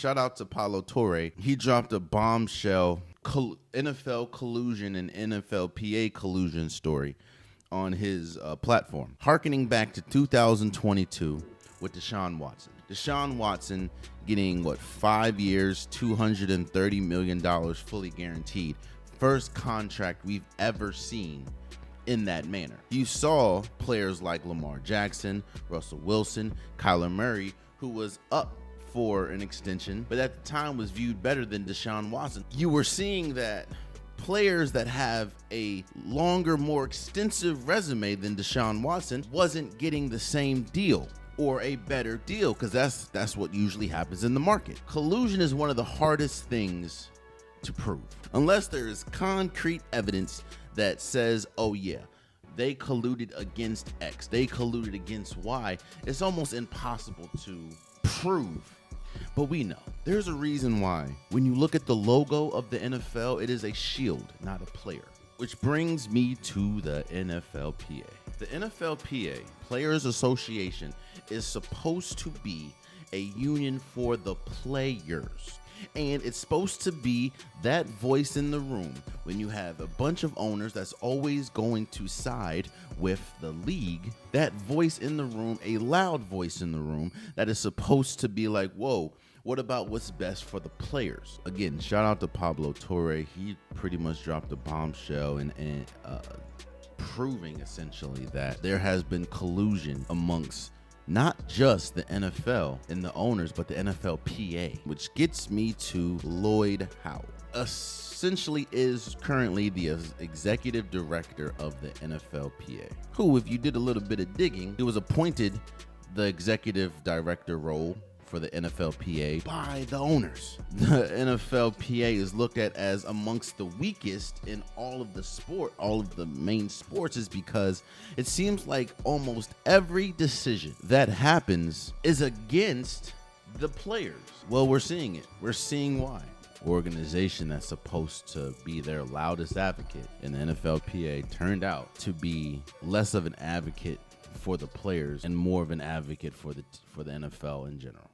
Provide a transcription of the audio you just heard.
Shout out to Paulo Torre. He dropped a bombshell NFL collusion and NFLPA collusion story on his platform, hearkening back to 2022 with Deshaun Watson. Deshaun Watson getting, 5 years, $230 million fully guaranteed. First contract we've ever seen in that manner. You saw players like Lamar Jackson, Russell Wilson, Kyler Murray, who was up for an extension, but at the time was viewed better than Deshaun Watson. You were seeing that players that have a longer, more extensive resume than Deshaun Watson wasn't getting the same deal or a better deal, because that's what usually happens in the market. Collusion is one of the hardest things to prove. Unless there is concrete evidence that says, oh yeah, they colluded against X, they colluded against Y, it's almost impossible to prove. But we know there's a reason why when you look at the logo of the NFL, it is a shield, not a player. Which brings me to the NFLPA. The NFLPA, Players Association, is supposed to be a union for the players. And it's supposed to be that voice in the room when you have a bunch of owners that's always going to side with the league. That voice in the room, a loud voice in the room that is supposed to be like, whoa, what about what's best for the players? Again, shout out to Paulo Torre. He pretty much dropped a bombshell and proving essentially that there has been collusion amongst not just the NFL and the owners, but the NFLPA, which gets me to Lloyd Howell. Essentially is currently the executive director of the NFLPA, who, if you did a little bit of digging, he was appointed the executive director role for the NFLPA by the owners. The NFLPA is looked at as amongst the weakest in all of the main sports, is because it seems like almost every decision that happens is against the players. Well, we're seeing it. We're seeing why. Organization that's supposed to be their loudest advocate in the NFLPA turned out to be less of an advocate for the players and more of an advocate for the NFL in general.